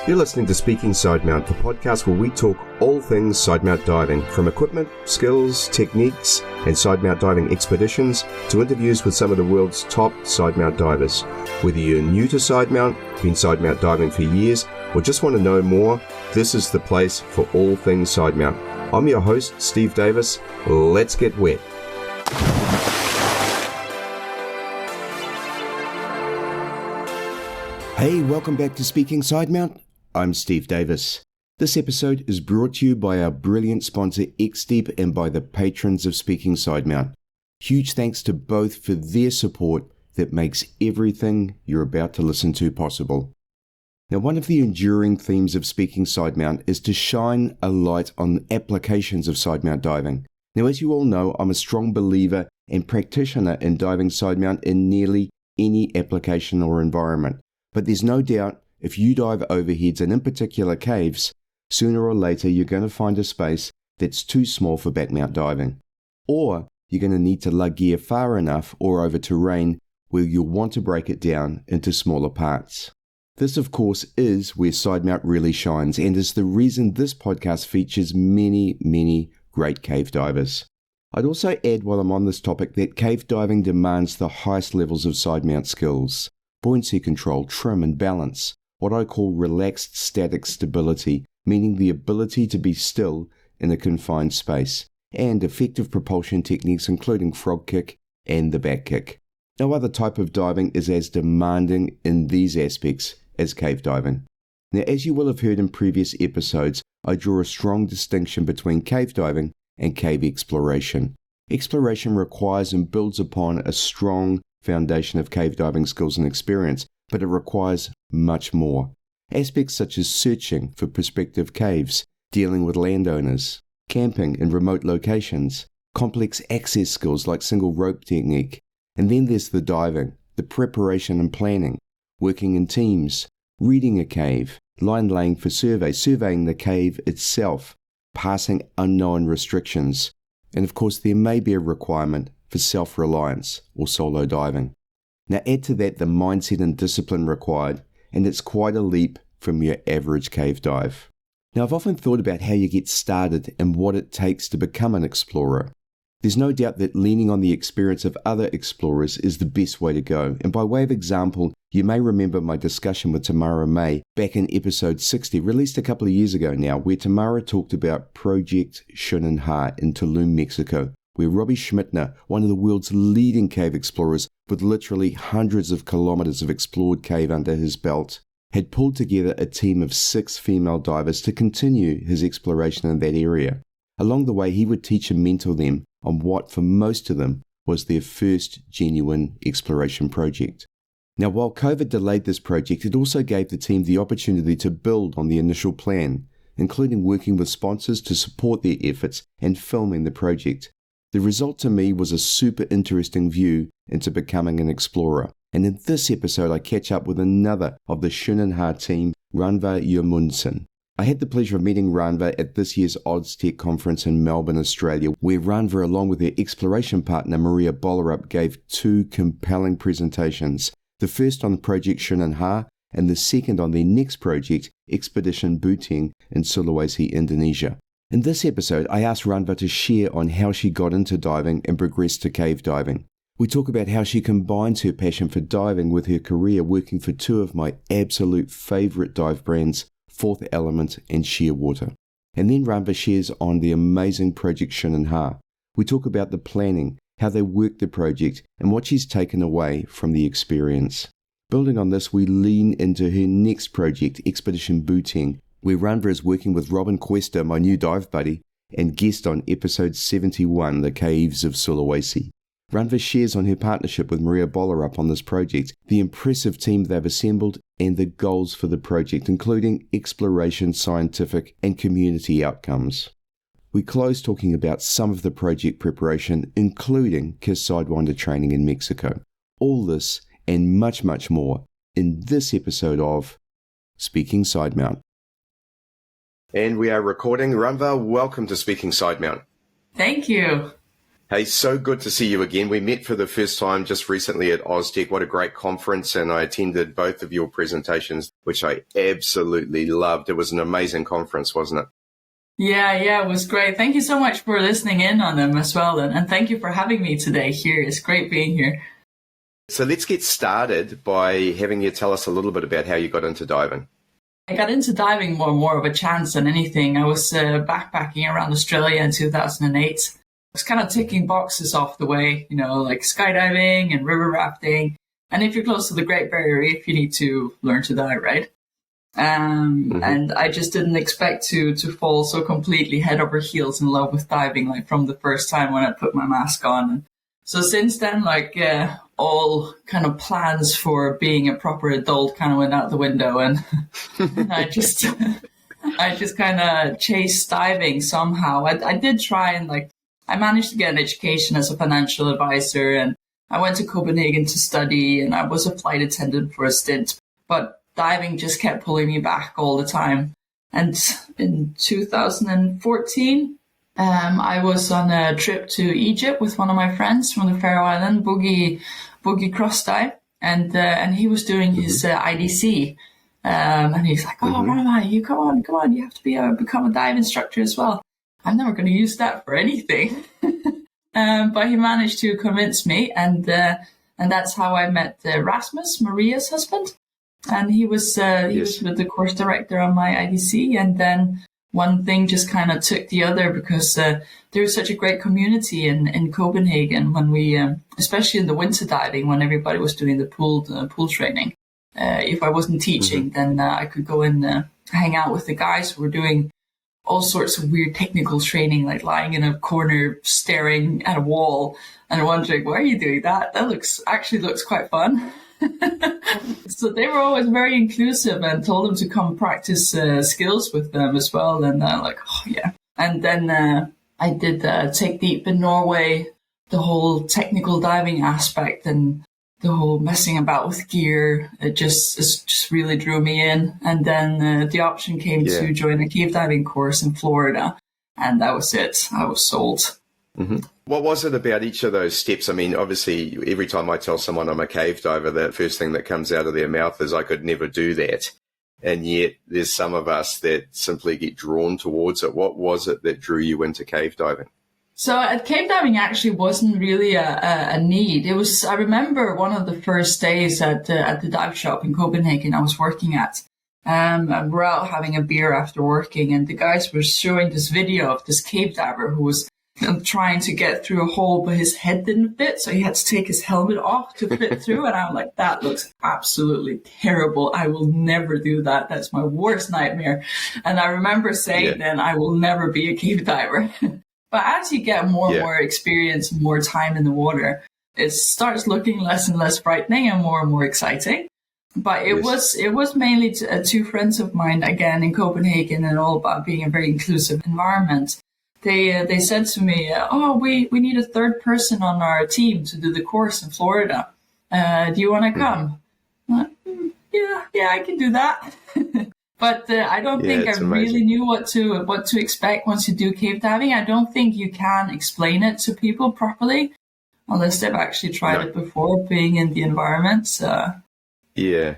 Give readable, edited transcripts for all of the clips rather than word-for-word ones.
You're listening to Speaking Sidemount, the podcast where we talk all things sidemount diving, from equipment, skills, techniques, and sidemount diving expeditions to interviews with some of the world's top sidemount divers. Whether you're new to sidemount, been sidemount diving for years, or just want to know more, this is the place for all things sidemount. I'm your host, Steve Davis. Let's get wet. Hey, welcome back to Speaking Sidemount. I'm Steve Davis. This episode is brought to you by our brilliant sponsor XDeep and by the patrons of Speaking Sidemount. Huge thanks to both for their support that makes everything you're about to listen to possible. Now, one of the enduring themes of Speaking Sidemount is to shine a light on applications of sidemount diving. Now, as you all know, I'm a strong believer and practitioner in diving sidemount in nearly any application or environment. But there's no doubt if you dive overheads and in particular caves, sooner or later you're going to find a space that's too small for backmount diving. Or you're going to need to lug gear far enough or over terrain where you'll want to break it down into smaller parts. This, of course, is where sidemount really shines and is the reason this podcast features many great cave divers. I'd also add while I'm on this topic that cave diving demands the highest levels of sidemount skills. Buoyancy control, trim and balance, what I call relaxed static stability, meaning the ability to be still in a confined space, and effective propulsion techniques including frog kick and the back kick. No other type of diving is as demanding in these aspects as cave diving. Now, as you will have heard in previous episodes, I draw a strong distinction between cave diving and cave exploration. Exploration requires and builds upon a strong foundation of cave diving skills and experience, but it requires much more. Aspects such as searching for prospective caves, dealing with landowners, camping in remote locations, complex access skills like single rope technique, and then there's the diving, the preparation and planning, working in teams, reading a cave, line laying for surveying the cave itself, passing unknown restrictions, and of course there may be a requirement for self-reliance or solo diving. Now add to that the mindset and discipline required, and it's quite a leap from your average cave dive. Now I've often thought about how you get started and what it takes to become an explorer. There's no doubt that leaning on the experience of other explorers is the best way to go, and by way of example, you may remember my discussion with Tamara May back in episode 60, released a couple of years ago now, where Tamara talked about Project Shunanha in Tulum, Mexico, where Robbie Schmittner, one of the world's leading cave explorers with literally hundreds of kilometers of explored cave under his belt, had pulled together a team of 6 female divers to continue his exploration in that area. Along the way, he would teach and mentor them on what, for most of them, was their first genuine exploration project. Now, while COVID delayed this project, it also gave the team the opportunity to build on the initial plan, including working with sponsors to support their efforts and filming the project. The result to me was a super interesting view into becoming an explorer. And in this episode, I catch up with another of the Shunanha team, Ranva Jørmundsen. I had the pleasure of meeting Ranva at this year's OddsTech conference in Melbourne, Australia, where Ranva, along with her exploration partner Maria Bollerup, gave 2 compelling presentations. The first on Project Shunanha and the second on their next project, Expedition Buteng in Sulawesi, Indonesia. In this episode, I asked Ranva to share on how she got into diving and progressed to cave diving. We talk about how she combines her passion for diving with her career working for 2 of my absolute favourite dive brands, Fourth Element and Shearwater. And then Ranva shares on the amazing Project Shunanha. We talk about the planning, how they worked the project, and what she's taken away from the experience. Building on this, we lean into her next project, Expedition Buteng, where Ranva is working with Robin Cuesta, my new dive buddy, and guest on episode 71, The Caves of Sulawesi. Ranva shares on her partnership with Maria Bollerup on this project, the impressive team they've assembled, and the goals for the project, including exploration, scientific, and community outcomes. We close talking about some of the project preparation, including KISS Sidewinder training in Mexico. All this and much more in this episode of Speaking Sidemount. And we are recording. Ranva, welcome to Speaking Sidemount. Thank you. Hey, so good to see you again. We met for the first time just recently at OzTech. What a great conference. And I attended both of your presentations, which I absolutely loved. It was an amazing conference, wasn't it? Yeah, it was great. Thank you so much for listening in on them as well. And thank you for having me today here. It's great being here. So let's get started by having you tell us a little bit about how you got into diving. I got into diving more of a chance than anything. I was backpacking around Australia in 2008. I was kind of ticking boxes off the way, like skydiving and river rafting. And if you're close to the Great Barrier Reef, you need to learn to dive, right? And I just didn't expect to fall so completely head over heels in love with diving, like from the first time when I put my mask on. And so since then, all kind of plans for being a proper adult kind of went out the window, and I just kind of chased diving somehow. I did try and I managed to get an education as a financial advisor, and I went to Copenhagen to study, and I was a flight attendant for a stint, but diving just kept pulling me back all the time. And in 2014, I was on a trip to Egypt with one of my friends from the Faroe Island, Boogie Cross Dive, and he was doing his IDC, and he's like, "Oh, Rama, you come on, you have to become a dive instructor as well." I'm never going to use that for anything, but he managed to convince me, and that's how I met Rasmus, Maria's husband, and he was with the course director on my IDC, and then one thing just kind of took the other, because there was such a great community in Copenhagen when we, especially in the winter diving, when everybody was doing the pool training. If I wasn't teaching, then I could go and hang out with the guys who were doing all sorts of weird technical training, like lying in a corner staring at a wall and wondering, why are you doing that? That looks quite fun. So they were always very inclusive and told them to come practice skills with them as well. And oh yeah. And then I did Take Deep in Norway, the whole technical diving aspect and the whole messing about with gear. It just really drew me in. And then the option came to join a cave diving course in Florida. And that was it. I was sold. What was it about each of those steps? I mean, obviously, every time I tell someone I'm a cave diver, the first thing that comes out of their mouth is I could never do that. And yet there's some of us that simply get drawn towards it. What was it that drew you into cave diving? So cave diving actually wasn't really a need. It was, I remember one of the first days at the dive shop in Copenhagen I was working at. And we're out having a beer after working, and the guys were showing this video of this cave diver who was trying to get through a hole, but his head didn't fit, so he had to take his helmet off to fit through. And I'm like, that looks absolutely terrible. I will never do that. That's my worst nightmare. And I remember saying then, I will never be a cave diver. But as you get more and more experience, more time in the water, it starts looking less and less frightening and more exciting. But it was mainly two friends of mine, again, in Copenhagen, and all about being a very inclusive environment. They said to me, we need a third person on our team to do the course in Florida. Do you want to come? Yeah, I can do that. But I don't think I really knew what to expect once you do cave diving. I don't think you can explain it to people properly unless they've actually tried it before, being in the environment. Yeah.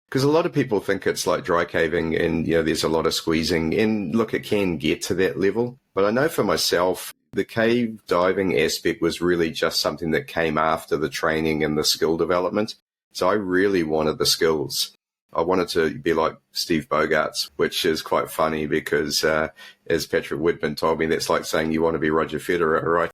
Because a lot of people think it's like dry caving and, there's a lot of squeezing. And look, it can get to that level. But I know for myself, the cave diving aspect was really just something that came after the training and the skill development. So I really wanted the skills. I wanted to be like Steve Bogarts, which is quite funny because, as Patrick Whitman told me, that's like saying you want to be Roger Federer, right?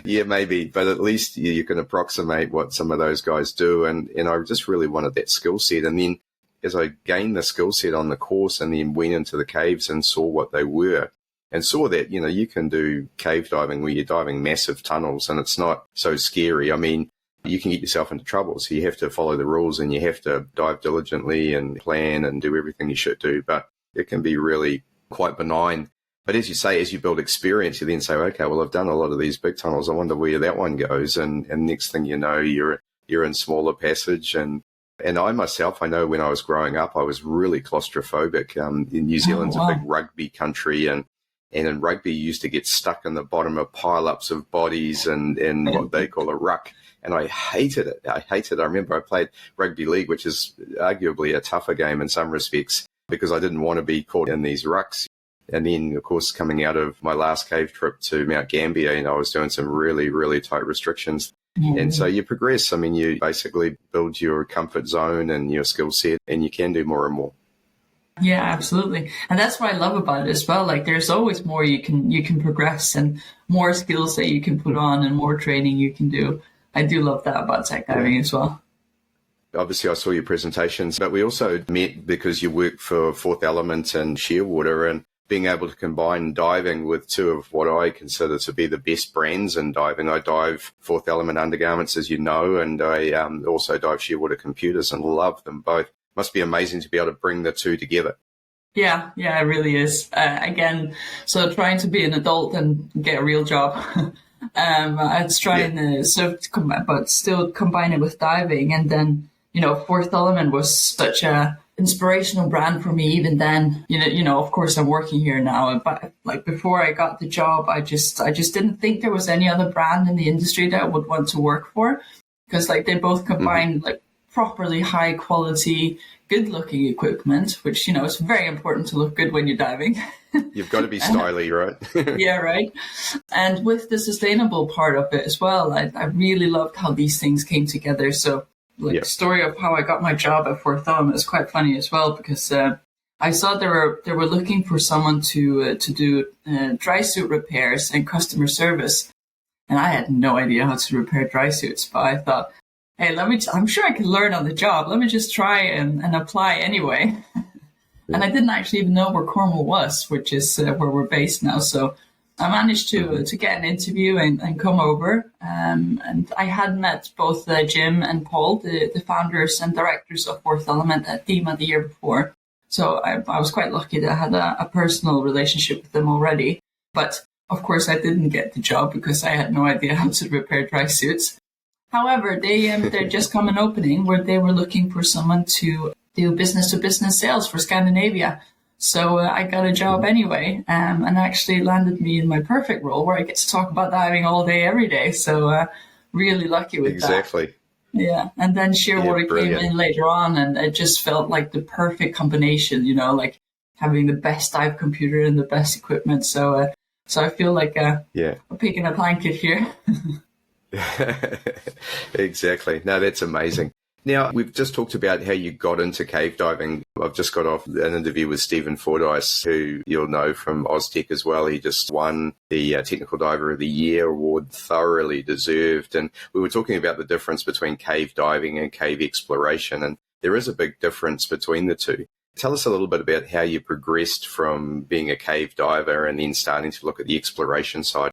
Yeah, maybe, but at least you can approximate what some of those guys do. And I just really wanted that skill set. And then as I gained the skill set on the course and then went into the caves and saw what they were and saw that, you can do cave diving where you're diving massive tunnels and it's not so scary. I mean, you can get yourself into trouble. So you have to follow the rules and you have to dive diligently and plan and do everything you should do. But it can be really quite benign. But as you say, as you build experience, you then say, okay, well, I've done a lot of these big tunnels. I wonder where that one goes. And next thing you know, you're in smaller passage. And I myself, I know when I was growing up, I was really claustrophobic. In New Zealand's a big rugby country. And And in rugby, you used to get stuck in the bottom of pile-ups of bodies and what they call a ruck. And I hated it. I remember I played rugby league, which is arguably a tougher game in some respects, because I didn't want to be caught in these rucks. And then, of course, coming out of my last cave trip to Mount Gambier, I was doing some really, really tight restrictions. Mm-hmm. And so you progress. I mean, you basically build your comfort zone and your skill set, and you can do more and more. Yeah, absolutely. And that's what I love about it as well. Like, there's always more you can progress, and more skills that you can put on, and more training you can do. I do love that about tech diving as well. Obviously, I saw your presentations, but we also met because you worked for Fourth Element and Shearwater, and being able to combine diving with two of what I consider to be the best brands in diving. I dive Fourth Element undergarments, as you know, and I also dive Shearwater computers and love them both. Must be amazing to be able to bring the two together. Yeah, it really is. Again, so trying to be an adult and get a real job. I was trying but still combine it with diving. And then, Fourth Element was such a inspirational brand for me even then. Of course I'm working here now, but like before I got the job, I just didn't think there was any other brand in the industry that I would want to work for, because like they both combine like properly high quality, good looking equipment, which, it's very important to look good when you're diving. You've got to be stylish, right? Yeah, right. And with the sustainable part of it as well, I really loved how these things came together. So the story of how I got my job at Fourth Element is quite funny as well, because I saw they were looking for someone to do dry suit repairs and customer service. And I had no idea how to repair dry suits, but I thought, hey, I'm sure I can learn on the job. Let me just try and apply anyway. And I didn't actually even know where Cornwall was, which is where we're based now. So I managed to get an interview and come over. And I had met both Jim and Paul, the founders and directors of Fourth Element at DEMA the year before. So I was quite lucky that I had a personal relationship with them already. But of course, I didn't get the job because I had no idea how to repair dry suits. However, they just come an opening where they were looking for someone to do business-to-business sales for Scandinavia. So I got a job anyway, and actually landed me in my perfect role where I get to talk about diving all day, every day. So really lucky with that. Exactly. Yeah, and then Shearwater came in later on, and it just felt like the perfect combination, like having the best dive computer and the best equipment. So I feel like a pig in a blanket here. Exactly. No, that's amazing. Now, we've just talked about how you got into cave diving. I've just got off an interview with Stephen Fordyce, who you'll know from Oztech as well. He just won the Technical Diver of the Year award, thoroughly deserved. And we were talking about the difference between cave diving and cave exploration, and there is a big difference between the two. Tell us a little bit about how you progressed from being a cave diver and then starting to look at the exploration side.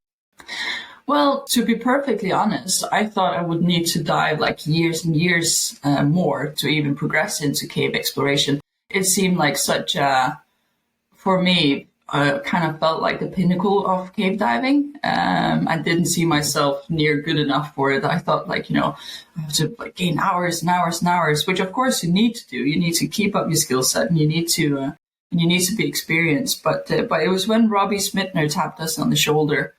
Well, to be perfectly honest, I thought I would need to dive like years and years more to even progress into cave exploration. It seemed like for me, kind of felt like the pinnacle of cave diving. I didn't see myself near good enough for it. I thought I have to gain hours and hours and hours, which of course you need to do. You need to keep up your skill set, and you need to be experienced. But it was when Robbie Smitner tapped us on the shoulder.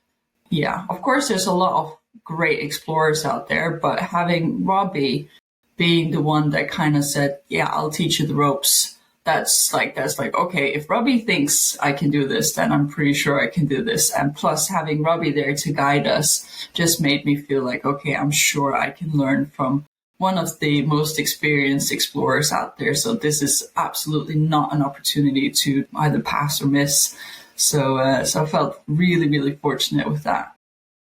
Yeah, of course, there's a lot of great explorers out there, but having Robbie being the one that kind of said, yeah, I'll teach you the ropes. That's like, okay, if Robbie thinks I can do this, then I'm pretty sure I can do this. And plus having Robbie there to guide us just made me feel like, okay, I'm sure I can learn from one of the most experienced explorers out there. So this is absolutely not an opportunity to either pass or miss. So I felt really, really fortunate with that.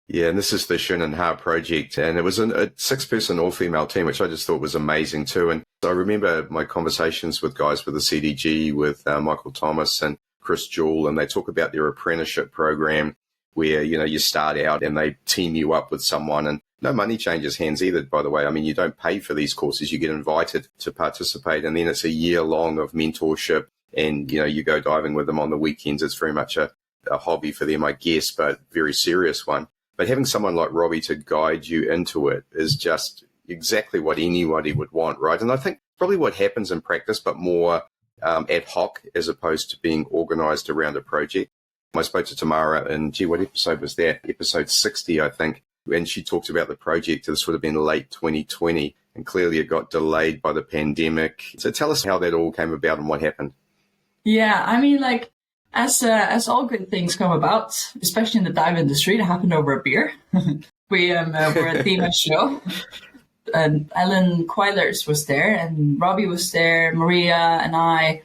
Yeah, and this is the Shin and Ha project, and it was a 6-person all-female team, which I just thought was amazing too. And I remember my conversations with guys with the CDG, with Michael Thomas and Chris Jewell, and they talk about their apprenticeship program where, you start out and they team you up with someone, and no money changes hands either, by the way. I mean, you don't pay for these courses. You get invited to participate, and then it's a year long of mentorship. And, you go diving with them on the weekends. It's very much a hobby for them, I guess, but very serious one. But having someone like Robbie to guide you into it is just exactly what anybody would want, right? And I think probably what happens in practice, but more ad hoc as opposed to being organized around a project. I spoke to Tamara, and gee, what episode was that? Episode 60, I think. And she talked about the project. This would have been late 2020, and clearly it got delayed by the pandemic. So tell us how that all came about and what happened. Yeah, I mean, like, as all good things come about, especially in the dive industry, it happened over a beer. We're at Thema show, and Ellen Quailers was there, and Robbie was there, Maria and I,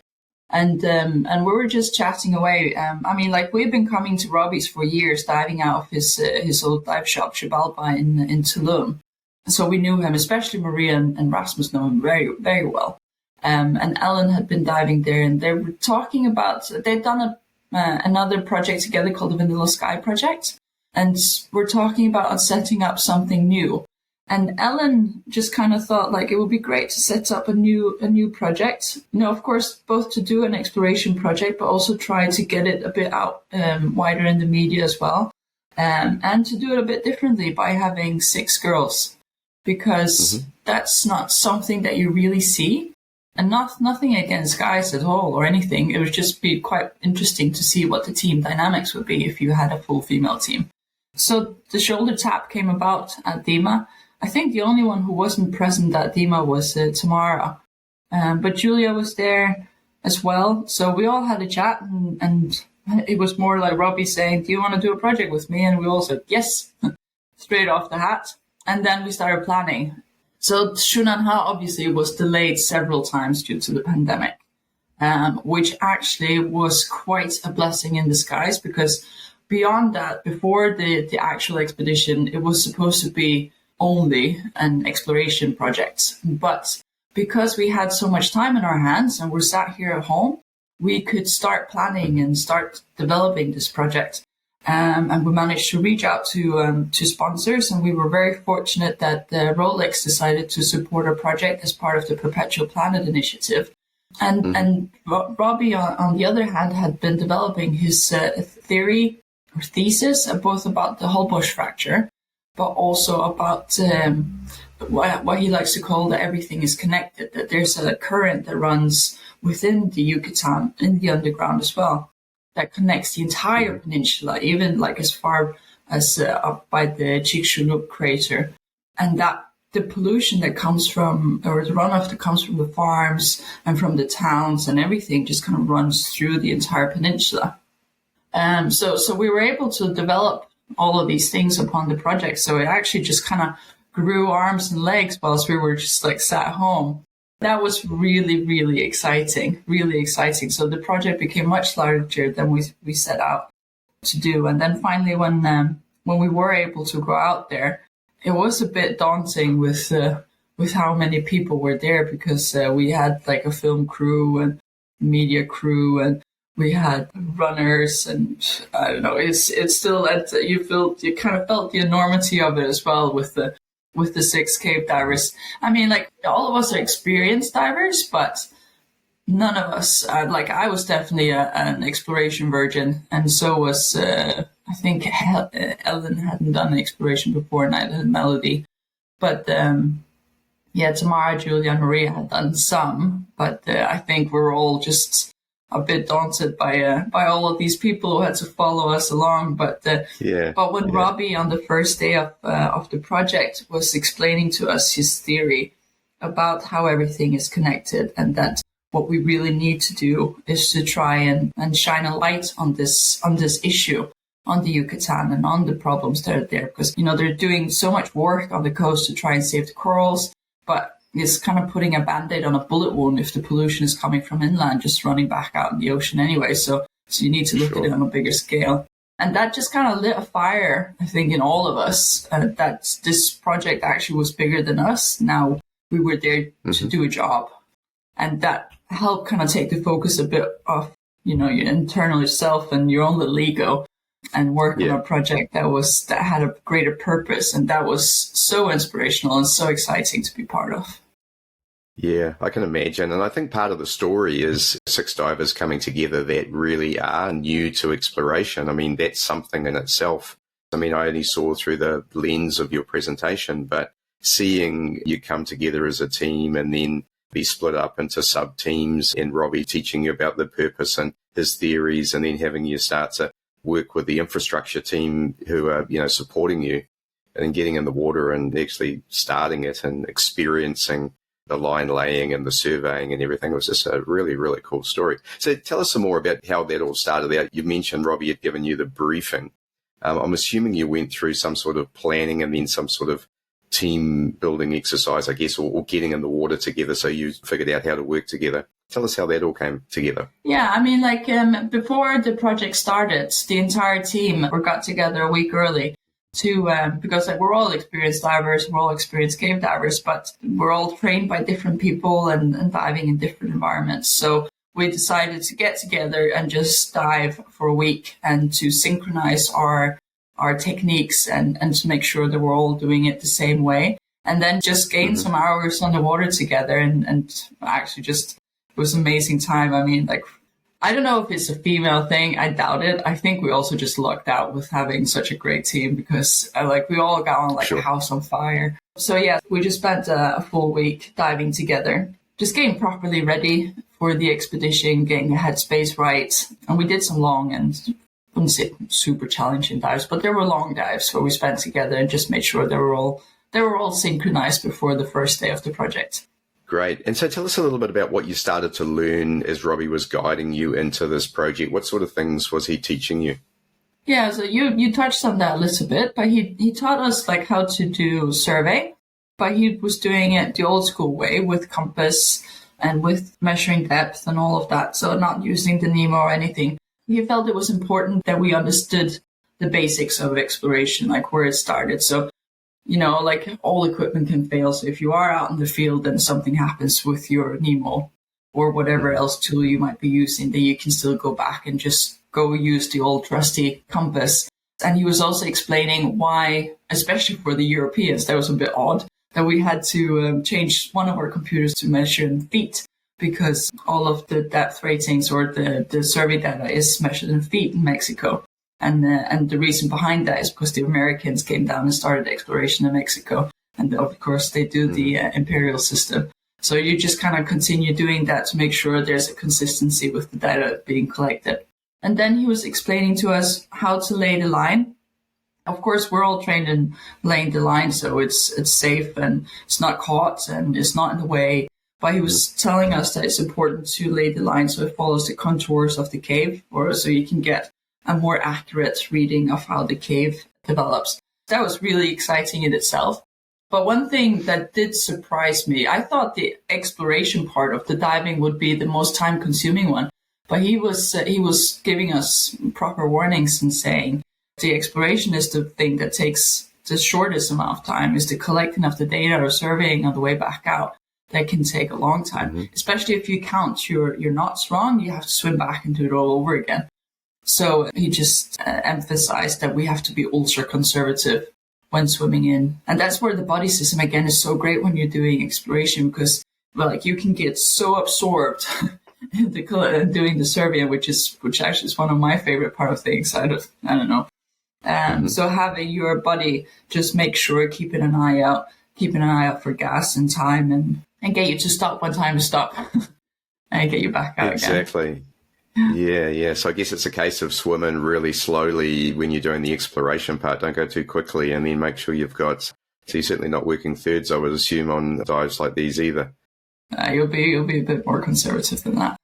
and we were just chatting away. I mean, like, we've been coming to Robbie's for years, diving out of his old dive shop, Shabalba, in Tulum. So we knew him, especially Maria and Rasmus know him very, very well. And Ellen had been diving there, and they were talking about, they'd done another project together called the Vanilla Sky Project, and we're talking about setting up something new. And Ellen just kind of thought, like, it would be great to set up a new project. You know, of course, both to do an exploration project, but also try to get it a bit out wider in the media as well. And to do it a bit differently by having 6 girls, because that's not something that you really see. And nothing against guys at all or anything. It would just be quite interesting to see what the team dynamics would be if you had a full female team. So the shoulder tap came about at Thema. I think the only one who wasn't present at Thema was Tamara. But Julia was there as well. So we all had a chat, and it was more like Robbie saying, do you want to do a project with me? And we all said, yes, straight off the hat. And then we started planning. So Shunanha obviously was delayed several times due to the pandemic, which actually was quite a blessing in disguise, because beyond that, before the actual expedition, it was supposed to be only an exploration project. But because we had so much time in our hands and we're sat here at home, we could start planning and start developing this project. And we managed to reach out to sponsors, and we were very fortunate that Rolex decided to support our project as part of the Perpetual Planet initiative. And Robbie, on the other hand, had been developing his theory or thesis, both about the hull bush fracture, but also about what he likes to call that everything is connected, that there's a current that runs within the Yucatan, in the underground as well, that connects the entire peninsula, even like as far as up by the Chicxulub crater. And that the pollution that comes from, or the runoff that comes from the farms and from the towns and everything just kind of runs through the entire peninsula. So we were able to develop all of these things upon the project. So it actually just kind of grew arms and legs whilst we were just like sat home. That was really, really exciting, really exciting. So the project became much larger than we set out to do. And then finally, when we were able to go out there, it was a bit daunting with how many people were there, because we had like a film crew and media crew, and we had runners, and I don't know. It's still you kind of felt the enormity of it as well with the 6 cave divers. I mean, like, all of us are experienced divers, but none of us, I was definitely an exploration virgin, and so was, I think Ellen hadn't done an exploration before, neither had Melody. But, Tamara, Julia, and Maria had done some, but I think we're all just a bit daunted by all of these people who had to follow us along. But when Robbie on the first day of the project was explaining to us his theory about how everything is connected, and that what we really need to do is to try and shine a light on this issue on the Yucatan and on the problems that are there, because they're doing so much work on the coast to try and save the corals, but it's kind of putting a band-aid on a bullet wound if the pollution is coming from inland, just running back out in the ocean anyway. So you need to look at it on a bigger scale. And that just kind of lit a fire, I think, in all of us, that this project actually was bigger than us. Now we were there to do a job. And that helped kind of take the focus a bit off, your internal self and your own little ego, and work on a project that had a greater purpose. And that was so inspirational and so exciting to be part of. Yeah, I can imagine. And I think part of the story is 6 divers coming together that really are new to exploration. I mean, that's something in itself. I mean, I only saw through the lens of your presentation, but seeing you come together as a team and then be split up into sub-teams, and Robbie teaching you about the purpose and his theories, and then having you start to work with the infrastructure team who are, supporting you, and then getting in the water and actually starting it and experiencing the line laying and the surveying and everything. It was just a really, really cool story. So tell us some more about how that all started out. You mentioned Robbie had given you the briefing. I'm assuming you went through some sort of planning and then some sort of team building exercise, I guess, or getting in the water together, so you figured out how to work together. Tell us how that all came together. Yeah, I mean, before the project started, the entire team got together a week early because we're all experienced divers, we're all experienced cave divers, but we're all trained by different people and diving in different environments. So we decided to get together and just dive for a week and to synchronize our techniques and to make sure that we're all doing it the same way. And then just gain some hours on the water together and actually just, it was an amazing time. I mean, I don't know if it's a female thing. I doubt it. I think we also just lucked out with having such a great team because we all got on a house on fire. So yeah, we just spent a full week diving together, just getting properly ready for the expedition, getting the headspace right. And we did some long and I wouldn't say super challenging dives, but there were long dives where we spent together and just made sure they were all synchronized before the first day of the project. Great. And so tell us a little bit about what you started to learn as Robbie was guiding you into this project. What sort of things was he teaching you? Yeah, so you touched on that a little bit, but he taught us how to do survey, but he was doing it the old school way with compass and with measuring depth and all of that. So not using the Nemo or anything. He felt it was important that we understood the basics of exploration, where it started. So all equipment can fail. So if you are out in the field and something happens with your Nemo or whatever else tool you might be using, then you can still go back and just go use the old trusty compass. And he was also explaining why, especially for the Europeans, that was a bit odd that we had to change one of our computers to measure in feet because all of the depth ratings or the survey data is measured in feet in Mexico. And the reason behind that is because the Americans came down and started exploration in Mexico. And of course, they do the imperial system. So you just kind of continue doing that to make sure there's a consistency with the data being collected. And then he was explaining to us how to lay the line. Of course, we're all trained in laying the line, so it's safe and it's not caught and it's not in the way. But he was telling us that it's important to lay the line so it follows the contours of the cave, or so you can get a more accurate reading of how the cave develops. That was really exciting in itself. But one thing that did surprise me, I thought the exploration part of the diving would be the most time-consuming one. But he was giving us proper warnings and saying the exploration is the thing that takes the shortest amount of time, is the collecting of the data or surveying on the way back out. That can take a long time, especially if you count your knots wrong, you have to swim back and do it all over again. So he just emphasized that we have to be ultra conservative when swimming in. And that's where the body system, again, is so great when you're doing exploration because, you can get so absorbed in doing the survey, which actually is one of my favorite part of things. I don't know. So having your body just make sure, keeping an eye out for gas and time and get you to stop when time to stop and get you back out again. Exactly. Yeah. So I guess it's a case of swimming really slowly when you're doing the exploration part. Don't go too quickly, and then make sure you've got. So you're certainly not working thirds, I would assume, on dives like these either. You'll be a bit more conservative than that.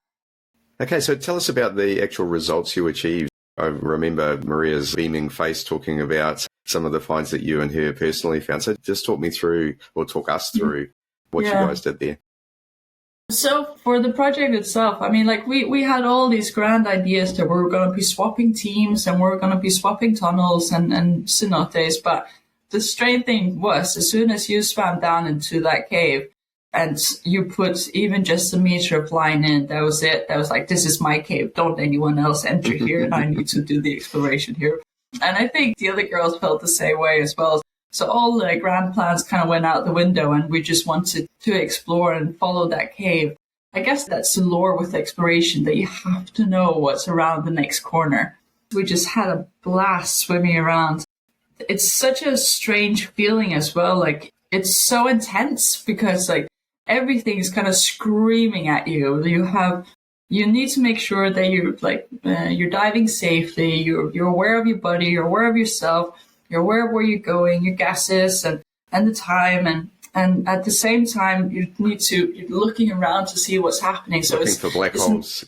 Okay, so tell us about the actual results you achieved. I remember Maria's beaming face talking about some of the finds that you and her personally found. So just talk us through what you guys did there. So for the project itself, we had all these grand ideas that we were going to be swapping teams and we were going to be swapping tunnels and cenotes. But the strange thing was, as soon as you swam down into that cave and you put even just a meter of line in, that was it. That was this is my cave. Don't anyone else enter here. And I need to do the exploration here. And I think the other girls felt the same way as well. So all the grand plans kind of went out the window and we just wanted to explore and follow that cave. I guess that's the lure with exploration, that you have to know what's around the next corner. We just had a blast swimming around. It's such a strange feeling as well. It's so intense because everything is kind of screaming at you. You have you need to make sure that you're diving safely. You're aware of your body. You're aware of yourself. You're aware of where you're going, your gases, and the time, and at the same time, you're looking around to see what's happening. So looking for black holes.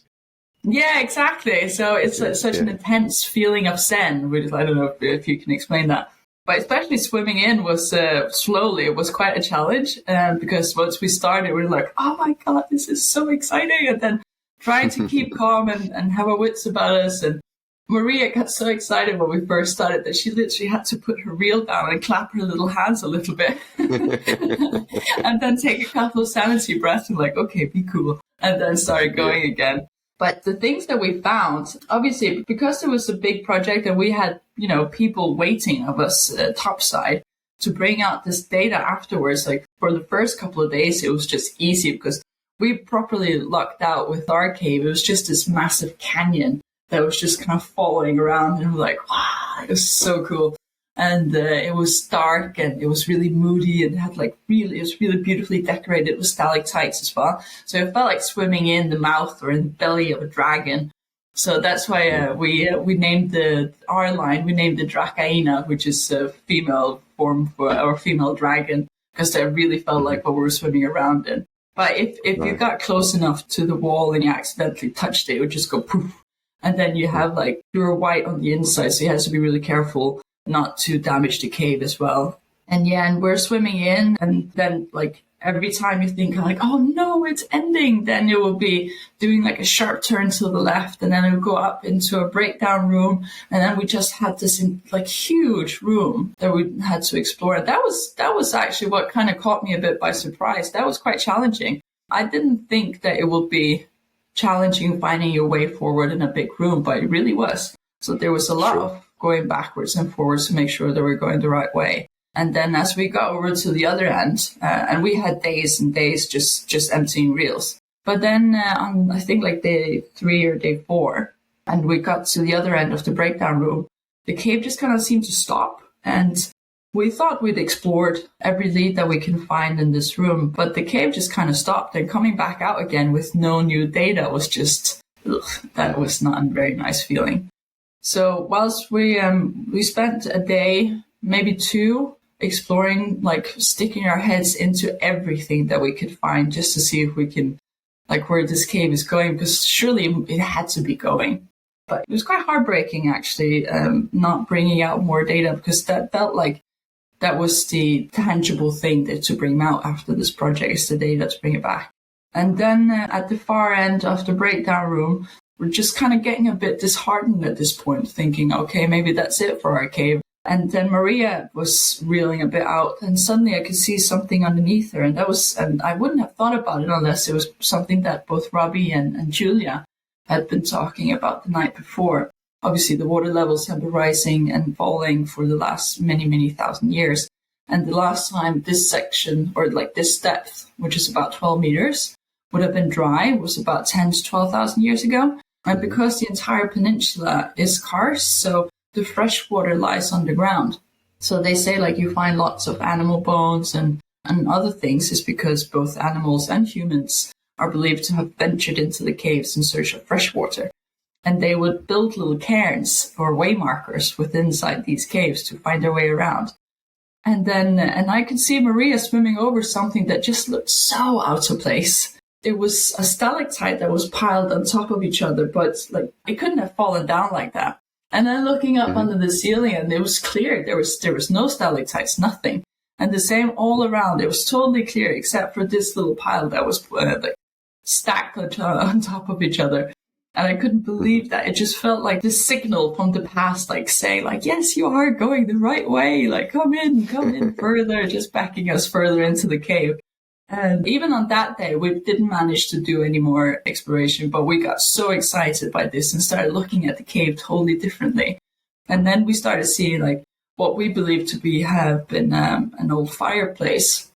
Yeah, exactly. So it's such an intense feeling of zen, which I don't know if you can explain that. But especially swimming in was slowly, it was quite a challenge because once we started, we were like, oh my God, this is so exciting. And then trying to keep calm and have our wits about us. And Maria got so excited when we first started that she literally had to put her reel down and clap her little hands a little bit. And then take a couple of sanity breaths and like, okay, be cool. And then started going again. But the things that we found, obviously, because it was a big project and we had, people waiting of us topside to bring out this data afterwards, like for the first couple of days, it was just easy because we properly lucked out with our cave. It was just this massive canyon that was just kind of following around, and we're like, wow, it was so cool. And it was dark and it was really moody and had it was really beautifully decorated with stalactites as well. So it felt like swimming in the mouth or in the belly of a dragon. So that's why we named our line, we named it Drakaina, which is a female form for our female dragon, because that really felt like what we were swimming around in. But if you got close enough to the wall and you accidentally touched it, it would just go poof. And then you have pure white on the inside, so you have to be really careful not to damage the cave as well. And we're swimming in, and then every time you think oh no, it's ending, then it will be doing a sharp turn to the left, and then it will go up into a breakdown room, and then we just had this huge room that we had to explore. That was actually what kind of caught me a bit by surprise. That was quite challenging. I didn't think that it would be challenging finding your way forward in a big room, but it really was. So there was a lot of going backwards and forwards to make sure that we're going the right way. And then as we got over to the other end, and we had days and days just emptying reels. But then on, I think day 3 or day 4, and we got to the other end of the breakdown room, the cave just kind of seemed to stop. And we thought we'd explored every lead that we can find in this room, but the cave just kind of stopped, and coming back out again with no new data was just, that was not a very nice feeling. So whilst we spent a day, maybe 2, exploring, sticking our heads into everything that we could find just to see if we can, where this cave is going, because surely it had to be going. But it was quite heartbreaking, actually, not bringing out more data, because that felt like that was the tangible thing that to bring out after this project, is the data to bring it back. And then at the far end of the breakdown room, we're just kind of getting a bit disheartened at this point, thinking, okay, maybe that's it for our cave. And then Maria was reeling a bit out, and suddenly I could see something underneath her. And I wouldn't have thought about it unless it was something that both Robbie and Julia had been talking about the night before. Obviously, the water levels have been rising and falling for the last many, many thousand years. And the last time this section, or this depth, which is about 12 meters, would have been dry, was about 10 to 12,000 years ago. And because the entire peninsula is karst, so the fresh water lies underground. So they say you find lots of animal bones and other things is because both animals and humans are believed to have ventured into the caves in search of fresh water. And they would build little cairns or way markers within inside these caves to find their way around. And then, and I could see Maria swimming over something that just looked so out of place. It was a stalactite that was piled on top of each other, but it couldn't have fallen down like that. And then looking up under the ceiling, and it was clear there was no stalactites, nothing. And the same all around. It was totally clear except for this little pile that was stacked on top of each other. And I couldn't believe that. It just felt like this signal from the past, saying yes, you are going the right way. Come in further, just backing us further into the cave. And even on that day, we didn't manage to do any more exploration, but we got so excited by this and started looking at the cave totally differently. And then we started seeing what we believe to have been an old fireplace.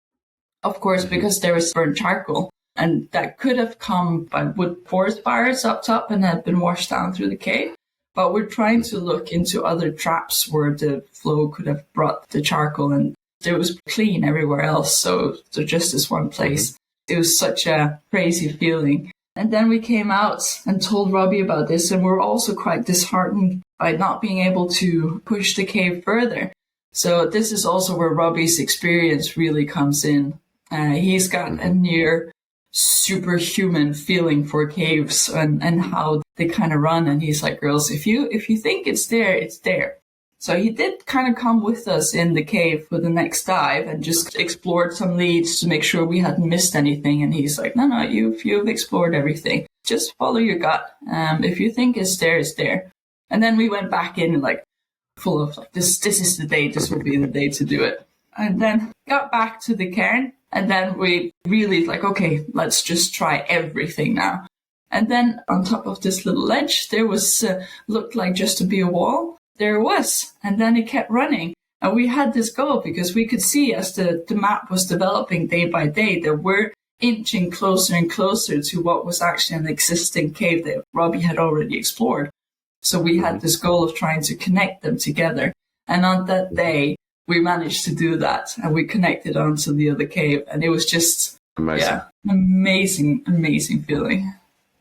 Of course, because there was burnt charcoal, and that could have come by wood forest fires up top and had been washed down through the cave. But we're trying to look into other traps where the flow could have brought the charcoal, and it was clean everywhere else, so just this one place. It was such a crazy feeling. And then we came out and told Robbie about this, and we were also quite disheartened by not being able to push the cave further. So this is also where Robbie's experience really comes in. He's got a near superhuman feeling for caves and how they kind of run. And he's like, girls, if you think it's there, it's there. So he did kind of come with us in the cave for the next dive and just explored some leads to make sure we hadn't missed anything. And he's like, no, you've explored everything. Just follow your gut. If you think it's there, it's there. And then we went back in like full of like, this is the day, this will be the day to do it. And then got back to the cairn. And then we really like, okay, let's just try everything now. And then on top of this little ledge, there was, looked like just to be a wall. There it was. And then it kept running. And we had this goal because we could see as the map was developing day by day that we're inching closer and closer to what was actually an existing cave that Robbie had already explored. So we had this goal of trying to connect them together. And on that day, we managed to do that. And we connected onto the other cave. And it was just amazing feeling.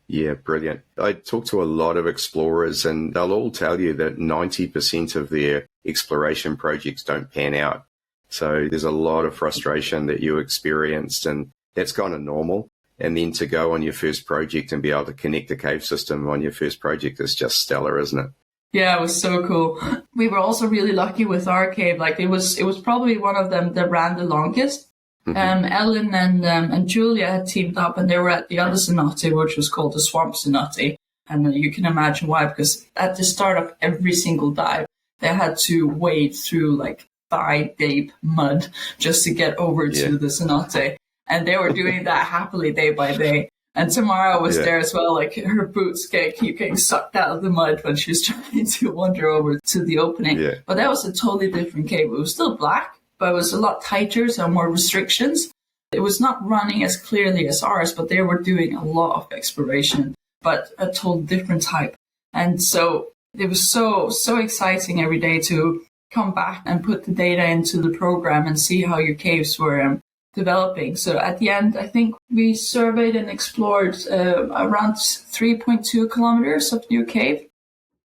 Yeah, brilliant. I talk to a lot of explorers and they'll all tell you that 90% of their exploration projects don't pan out. So there's a lot of frustration that you experienced, and that's kind of normal. And then to go on your first project and be able to connect the cave system on your first project is just stellar, isn't it? Yeah, it was so cool. We were also really lucky with our cave. Like it was probably one of them that ran the longest. Ellen and Julia had teamed up and they were at the other cenote, which was called the Swamp Cenote. And you can imagine why, because at the start of every single dive, they had to wade through like thigh-deep mud just to get over to the cenote. And they were doing that happily day by day. And Tamara was there as well, like her boots keep getting sucked out of the mud when she was trying to wander over to the opening. Yeah. But that was a totally different cave. It was still black, but it was a lot tighter, so more restrictions. It was not running as clearly as ours, but they were doing a lot of exploration, but a total different type. And so it was so exciting every day to come back and put the data into the program and see how your caves were developing. So at the end, I think we surveyed and explored around 3.2 kilometers of new cave.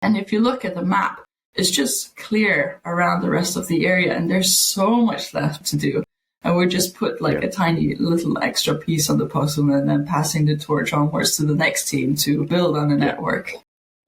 And if you look at the map, it's just clear around the rest of the area, and there's so much left to do. And we just put like a tiny little extra piece on the puzzle and then passing the torch onwards to the next team to build on a network.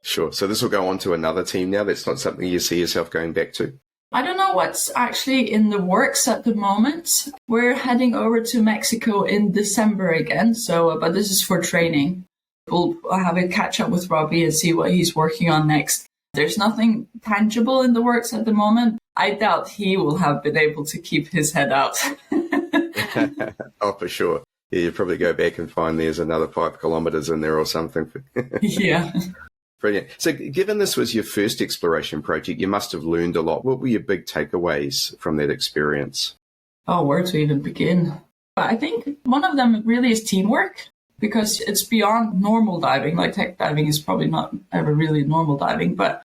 Sure. So this will go on to another team now. That's not something you see yourself going back to? I don't know what's actually in the works at the moment. We're heading over to Mexico in December again. So, but this is for training. We'll have a catch up with Robbie and see what he's working on next. There's nothing tangible in the works at the moment. I doubt he will have been able to keep his head out. Oh, for sure. Yeah, you'd probably go back and find there's another 5 kilometers in there or something. Yeah. Brilliant. So given this was your first exploration project, you must have learned a lot. What were your big takeaways from that experience? Oh, where to even begin? I think one of them really is teamwork, because it's beyond normal diving. Like tech diving is probably not ever really normal diving, but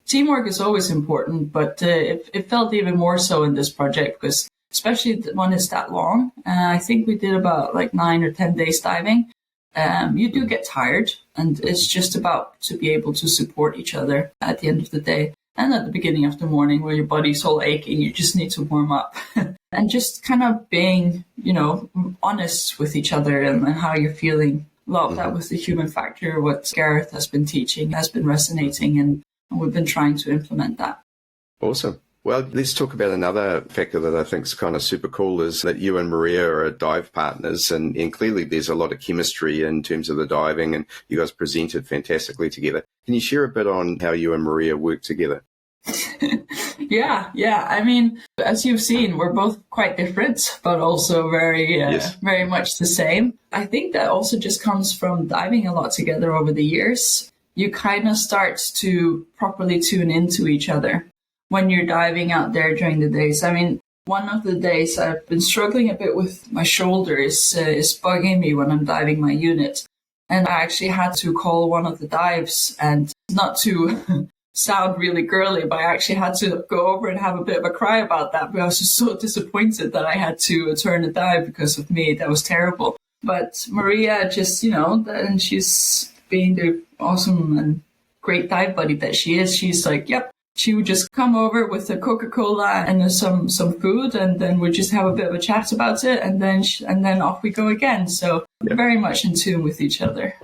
teamwork is always important. But it felt even more so in this project, because especially when it's that long. I think we did about like 9 or 10 days diving. You do get tired, and it's just about to be able to support each other at the end of the day. And at the beginning of the morning where your body's all aching, you just need to warm up. And just kind of being, honest with each other and how you're feeling. A lot of that with the human factor, what Gareth has been teaching has been resonating, and we've been trying to implement that. Awesome. Well, let's talk about another factor that I think is kind of super cool, is that you and Maria are dive partners, and clearly there's a lot of chemistry in terms of the diving, and you guys presented fantastically together. Can you share a bit on how you and Maria work together? Yeah. I mean, as you've seen, we're both quite different, but also very much the same. I think that also just comes from diving a lot together over the years. You kind of start to properly tune into each other when you're diving out there during the days. I mean, one of the days I've been struggling a bit with my shoulder is bugging me when I'm diving my unit. And I actually had to call one of the dives, and not to sound really girly, but I actually had to go over and have a bit of a cry about that, because I was just so disappointed that I had to turn a dive because of me. That was terrible. But Maria just, and she's being the awesome and great dive buddy that she is. She's like, yep. She would just come over with a Coca-Cola and some food, and then we'd just have a bit of a chat about it, and then off we go again. So very much in tune with each other.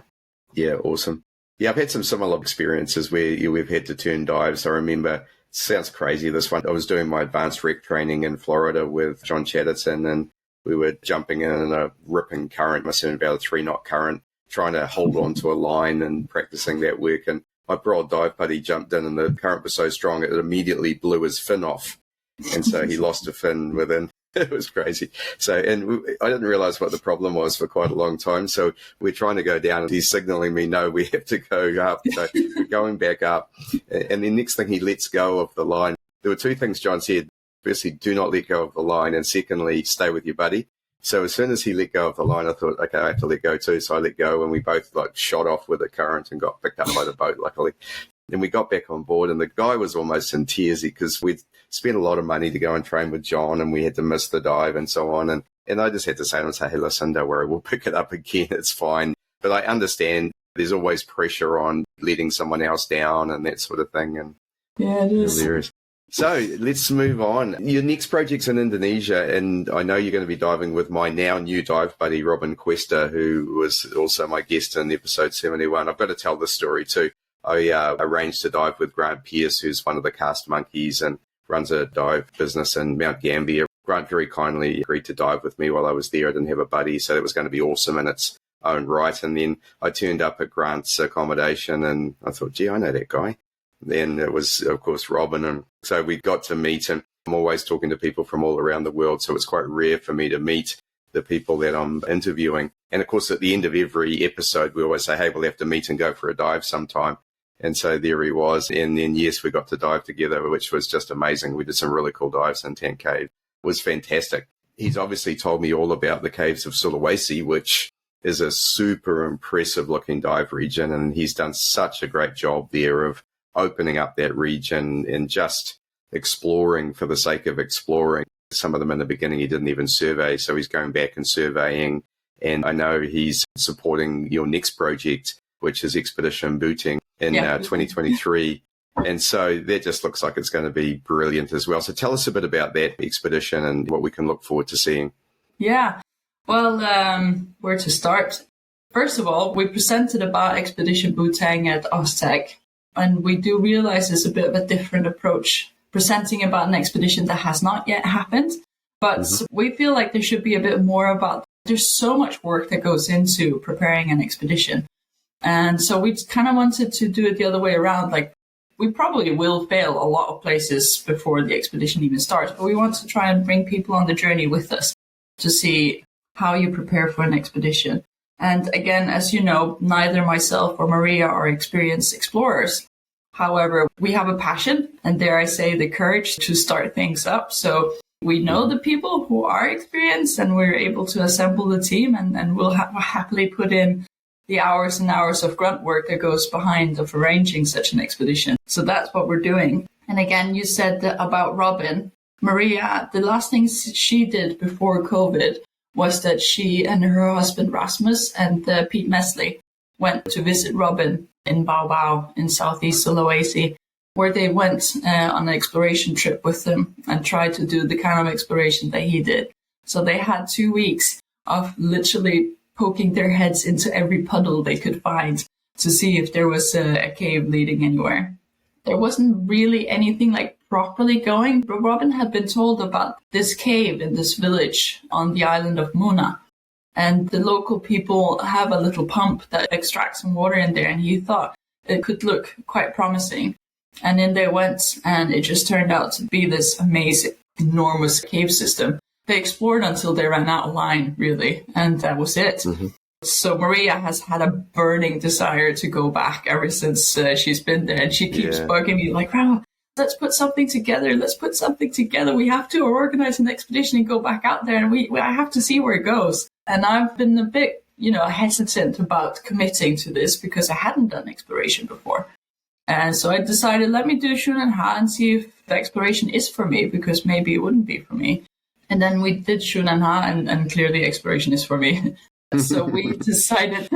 Yeah, awesome. Yeah, I've had some similar experiences where we've had to turn dives. I remember, it sounds crazy, this one. I was doing my advanced rec training in Florida with John Chatterton, and we were jumping in a ripping current, must have been about a 3-knot current, trying to hold on to a line and practicing that work. And my bro dive buddy jumped in, and the current was so strong it immediately blew his fin off. And so he lost a fin within. It was crazy. So, and I didn't realize what the problem was for quite a long time. So we're trying to go down, and he's signaling me, no, we have to go up. So we're going back up. And the next thing, he lets go of the line. There were two things John said. Firstly, do not let go of the line. And secondly, stay with your buddy. So as soon as he let go of the line, I thought, okay, I have to let go too. So I let go, and we both shot off with the current and got picked up by the boat, luckily. Then we got back on board, and the guy was almost in tears because we'd spent a lot of money to go and train with John, and we had to miss the dive and so on. And I just had to say to him, hey, listen, don't worry, we'll pick it up again. It's fine. But I understand there's always pressure on letting someone else down and that sort of thing. And yeah, it is. Hilarious. So let's move on. Your next project's in Indonesia, and I know you're going to be diving with my now new dive buddy, Robin Cuesta, who was also my guest in episode 71. I've got to tell this story too. I arranged to dive with Grant Pierce, who's one of the cast monkeys and runs a dive business in Mount Gambier. Grant very kindly agreed to dive with me while I was there. I didn't have a buddy, so it was going to be awesome in its own right. And then I turned up at Grant's accommodation, and I thought, gee, I know that guy. Then it was, of course, Robin. And so we got to meet, and I'm always talking to people from all around the world. So it's quite rare for me to meet the people that I'm interviewing. And of course, at the end of every episode, we always say, hey, we'll have to meet and go for a dive sometime. And so there he was. And then, yes, we got to dive together, which was just amazing. We did some really cool dives in Tank Cave. It was fantastic. He's obviously told me all about the caves of Sulawesi, which is a super impressive looking dive region. And he's done such a great job there of opening up that region and just exploring for the sake of exploring. Some of them in the beginning he didn't even survey, so he's going back and surveying. And I know he's supporting your next project, which is Expedition Booting in 2023. And so that just looks like it's going to be brilliant as well. So tell us a bit about that expedition and what we can look forward to seeing. Yeah, well, where to start? First of all, we presented about Expedition Booting at Oztech, and we do realize it's a bit of a different approach, presenting about an expedition that has not yet happened. But we feel like there should be a bit more about, there's so much work that goes into preparing an expedition. And so we kind of wanted to do it the other way around. Like, we probably will fail a lot of places before the expedition even starts, but we want to try and bring people on the journey with us to see how you prepare for an expedition. And again, as you know, neither myself or Maria are experienced explorers. However, we have a passion, and dare I say, the courage to start things up. So we know the people who are experienced, and we're able to assemble the team, and we'll happily put in the hours and hours of grunt work that goes behind of arranging such an expedition. So that's what we're doing. And again, you said about Robin. Maria, the last thing she did before COVID was that she and her husband Rasmus and Pete Mesley went to visit Robin in Bao in southeast Sulawesi, where they went on an exploration trip with him and tried to do the kind of exploration that he did. So they had 2 weeks of literally poking their heads into every puddle they could find to see if there was a cave leading anywhere. There wasn't really anything like properly going, but Robin had been told about this cave in this village on the island of Muna. And the local people have a little pump that extracts some water in there, and he thought it could look quite promising. And in they went, and it just turned out to be this amazing, enormous cave system. They explored until they ran out of line, really, and that was it. So Maria has had a burning desire to go back ever since she's been there, and she keeps bugging me like, "Wow, let's put something together. Let's put something together. We have to organize an expedition and go back out there, and I have to see where it goes." And I've been a bit, hesitant about committing to this because I hadn't done exploration before. And so I decided, let me do Shunanha and see if the exploration is for me, because maybe it wouldn't be for me. And then we did Shunanha, and clearly exploration is for me. So we decided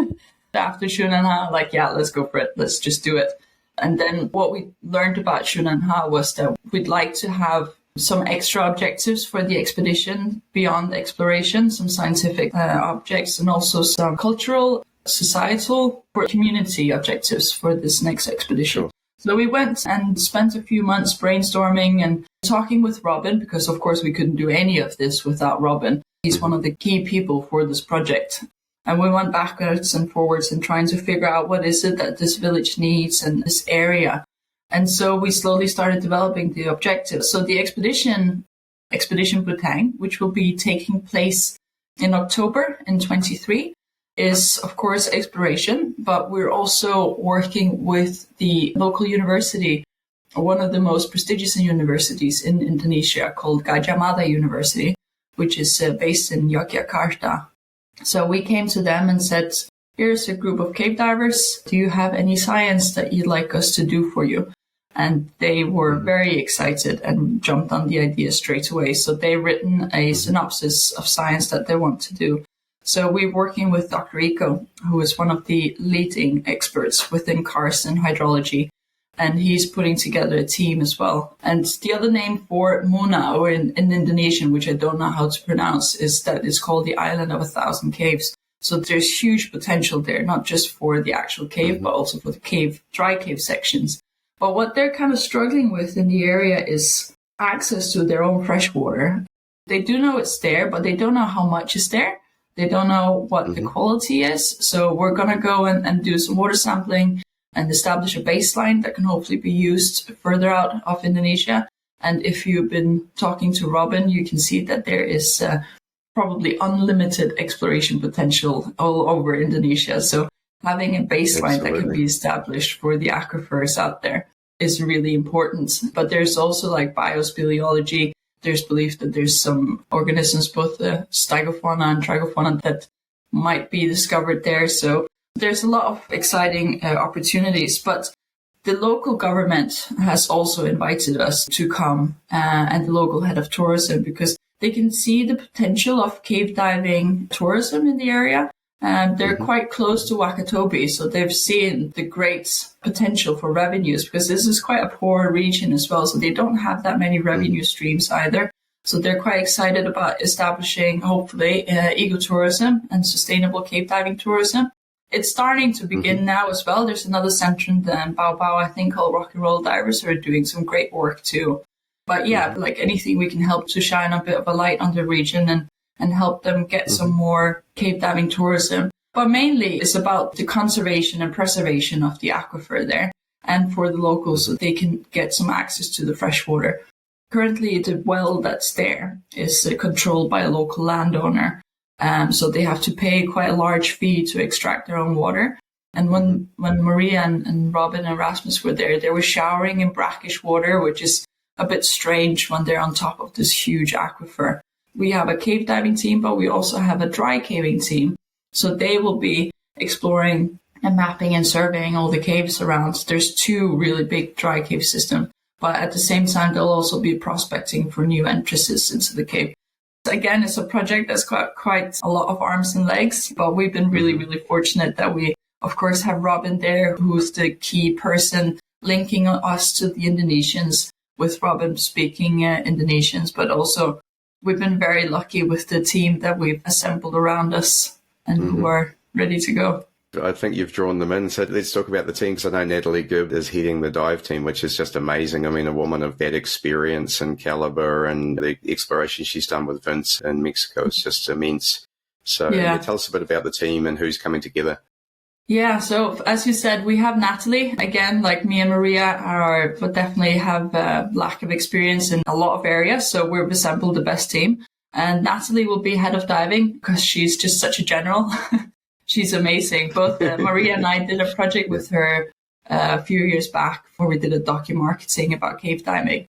after Shunanha, like, yeah, let's go for it. Let's just do it. And then what we learned about Shunanha was that we'd like to have some extra objectives for the expedition beyond exploration, some scientific objects, and also some cultural, societal, or community objectives for this next expedition. Sure. So we went and spent a few months brainstorming and talking with Robin, because of course we couldn't do any of this without Robin. He's one of the key people for this project. And we went backwards and forwards and trying to figure out what is it that this village needs and this area. And so we slowly started developing the objectives. So the Expedition Butang, which will be taking place in October in 23, is, of course, exploration, but we're also working with the local university, one of the most prestigious universities in Indonesia, called Gajah Mada University, which is based in Yogyakarta. So we came to them and said, here's a group of cave divers. Do you have any science that you'd like us to do for you? And they were very excited and jumped on the idea straight away. So they've written a synopsis of science that they want to do. So we're working with Dr. Iko, who is one of the leading experts within karst and hydrology, and he's putting together a team as well. And the other name for Muna, or in Indonesian, which I don't know how to pronounce, is that it's called the Island of 1,000 Caves. So there's huge potential there, not just for the actual cave, but also for the dry cave sections. But what they're kind of struggling with in the area is access to their own fresh water. They do know it's there, but they don't know how much is there. They don't know what the quality is. So we're going to go and do some water sampling and establish a baseline that can hopefully be used further out of Indonesia. And if you've been talking to Robin, you can see that there is probably unlimited exploration potential all over Indonesia. So having a baseline that can be established for the aquifers out there is really important. But there's also like biospeleology. There's belief that there's some organisms, both the Stygofauna and Trigofauna, that might be discovered there. So there's a lot of exciting opportunities. But the local government has also invited us to come, and the local head of tourism, because they can see the potential of cave diving tourism in the area. And they're quite close to Wakatobi, so they've seen the great potential for revenues, because this is quite a poor region as well, so they don't have that many revenue streams either. So they're quite excited about establishing, hopefully, ecotourism and sustainable cave diving tourism. It's starting to begin now as well. There's another center in Bao, I think, called Rock and Roll Divers, who are doing some great work too. But yeah, like anything we can help to shine a bit of a light on the region and help them get some more cave diving tourism. But mainly it's about the conservation and preservation of the aquifer there, and for the locals so they can get some access to the fresh water. Currently, the well that's there is controlled by a local landowner, so they have to pay quite a large fee to extract their own water. And when Maria and Robin and Rasmus were there, they were showering in brackish water, which is a bit strange when they're on top of this huge aquifer. We have a cave diving team, but we also have a dry caving team. So they will be exploring and mapping and surveying all the caves around. There's 2 really big dry cave systems, but at the same time, they'll also be prospecting for new entrances into the cave. Again, it's a project that's got quite a lot of arms and legs, but we've been really, really fortunate that we, of course, have Robin there, who's the key person linking us to the Indonesians, with Robin speaking Indonesians, but also we've been very lucky with the team that we've assembled around us and who are ready to go. I think you've drawn them in. So let's talk about the team, because I know Natalie Gibb is heading the dive team, which is just amazing. I mean, a woman of that experience and caliber, and the exploration she's done with Vince in Mexico is just immense. So tell us a bit about the team and who's coming together. Yeah, so as you said, we have Natalie. Again, like me and Maria, but definitely have a lack of experience in a lot of areas. So we've assembled the best team. And Natalie will be head of diving because she's just such a general. She's amazing. Both Maria and I did a project with her a few years back where we did a docu-marketing about cave diving.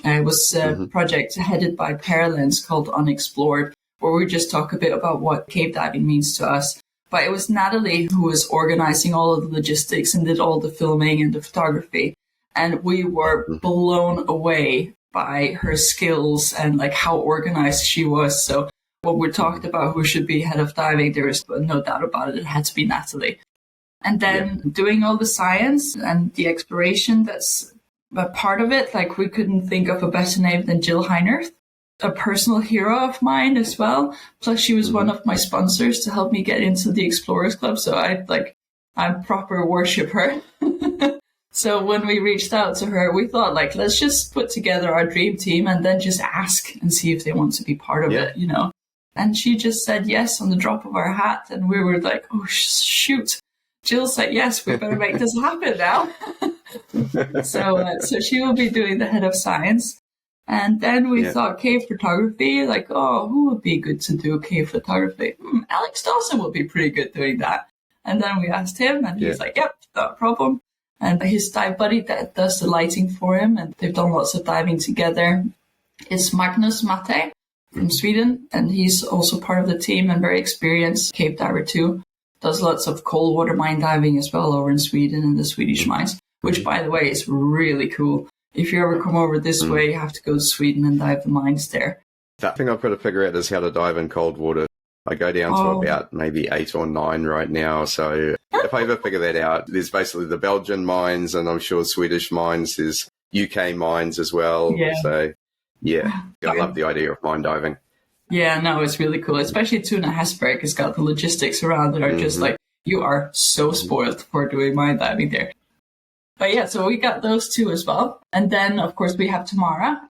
It was a project headed by Paralens called Unexplored, where we just talk a bit about what cave diving means to us. But it was Natalie who was organizing all of the logistics and did all the filming and the photography. And we were blown away by her skills and like how organized she was. So when we talked about who should be head of diving, there is no doubt about it. It had to be Natalie. And then doing all the science and the exploration, that's a part of it. Like, we couldn't think of a better name than Jill Heinerth, a personal hero of mine as well. Plus, she was one of my sponsors to help me get into the Explorers Club. So I proper worship her. So when we reached out to her, we thought, like, let's just put together our dream team and then just ask and see if they want to be part of it, you know. And she just said yes on the drop of our hat. And we were like, oh, shoot. Jill said yes, we better make this happen now. So she will be doing the head of science. And then we thought cave photography, like, oh, who would be good to do cave photography? Alex Dawson would be pretty good doing that. And then we asked him, and he's like, yep, not a problem. And his dive buddy that does the lighting for him, and they've done lots of diving together, is Magnus Mate from Sweden. And he's also part of the team and very experienced cave diver too. Does lots of cold water mine diving as well over in Sweden in the Swedish mines, which, by the way, is really cool. If you ever come over this way, you have to go to Sweden and dive the mines there. That thing I've got to figure out is how to dive in cold water. I go down to about maybe 8 or 9 right now. So if I ever figure that out, there's basically the Belgian mines, and I'm sure Swedish mines, there's UK mines as well. Yeah. So, I love the idea of mine diving. Yeah, no, it's really cool. Especially Tuna Hesberg has got the logistics around that are just like, you are so spoiled for doing mine diving there. But yeah, so we got those two as well. And then, of course, we have Tamara.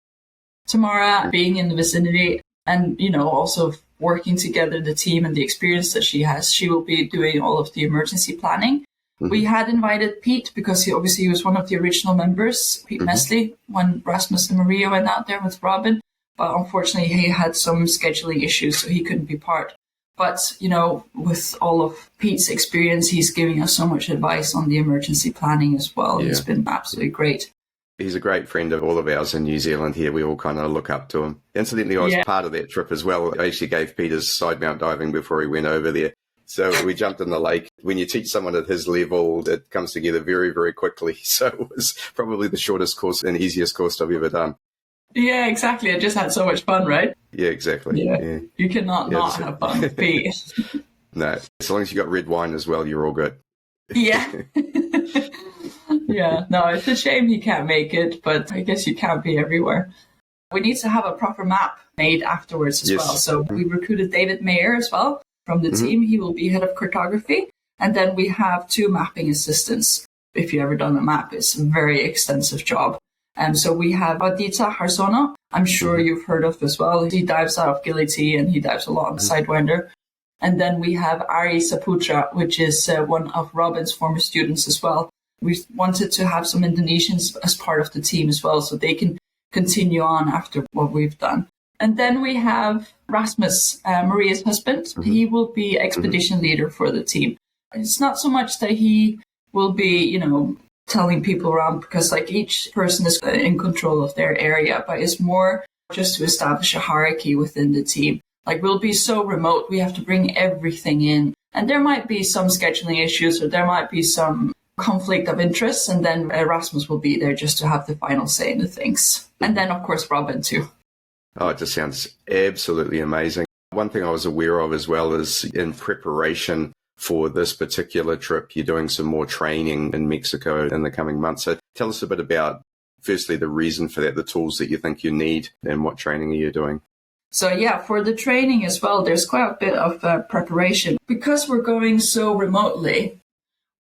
Tamara being in the vicinity and, you know, also working together, the team and the experience that she has, she will be doing all of the emergency planning. We had invited Pete because he was one of the original members, Pete Mesley, when Rasmus and Maria went out there with Robin. But unfortunately, he had some scheduling issues, so he couldn't be part. But, you know, with all of Pete's experience, he's giving us so much advice on the emergency planning as well. Yeah. It's been absolutely great. He's a great friend of all of ours in New Zealand here. We all kind of look up to him. Incidentally, I was part of that trip as well. I actually gave Peter's Sidemount diving before he went over there. So we jumped in the lake. When you teach someone at his level, it comes together very, very quickly. So it was probably the shortest course and easiest course I've ever done. Yeah, exactly. I just had so much fun, right? Yeah, exactly. Yeah. You cannot not have fun with Pete. No, as long as you got red wine as well, you're all good. Yeah. Yeah, no, it's a shame he can't make it, but I guess you can't be everywhere. We need to have a proper map made afterwards as well. So we recruited David Mayer as well from the team. He will be head of cartography. And then we have 2 mapping assistants. If you've ever done a map, it's a very extensive job. And so we have Aditya Harsono, I'm sure you've heard of as well. He dives out of Gillity and he dives a lot on the Sidewinder. And then we have Ari Saputra, which is one of Robin's former students as well. We wanted to have some Indonesians as part of the team as well, so they can continue on after what we've done. And then we have Rasmus, Maria's husband. He will be expedition leader for the team. It's not so much that he will be, you know, telling people around, because like each person is in control of their area, but it's more just to establish a hierarchy within the team. Like, we'll be so remote, we have to bring everything in. And there might be some scheduling issues, or there might be some conflict of interest, and then Erasmus will be there just to have the final say in the things. And then, of course, Robin too. Oh, it just sounds absolutely amazing. One thing I was aware of as well is in preparation for this particular trip, you're doing some more training in Mexico in the coming months. So tell us a bit about, firstly, the reason for that, the tools that you think you need, and what training are you doing? So yeah, for the training as well, there's quite a bit of preparation. Because we're going so remotely,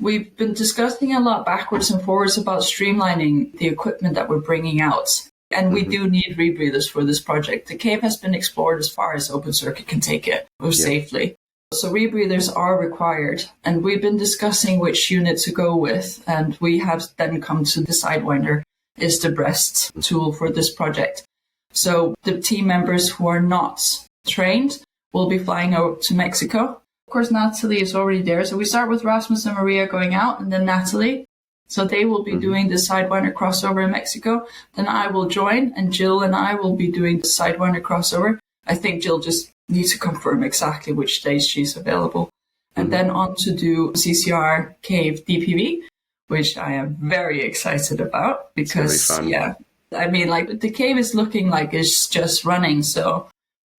we've been discussing a lot backwards and forwards about streamlining the equipment that we're bringing out. And we do need rebreathers for this project. The cave has been explored as far as open circuit can take it safely. So rebreathers are required. And we've been discussing which unit to go with. And we have then come to the Sidewinder is the best tool for this project. So the team members who are not trained will be flying out to Mexico. Of course, Natalie is already there. So we start with Rasmus and Maria going out, and then Natalie. So they will be doing the Sidewinder crossover in Mexico. Then I will join, and Jill and I will be doing the Sidewinder crossover. I think Jill just needs to confirm exactly which days she's available. And then on to do CCR Cave DPV, which I am very excited about because, I mean, like, the cave is looking like it's just running. So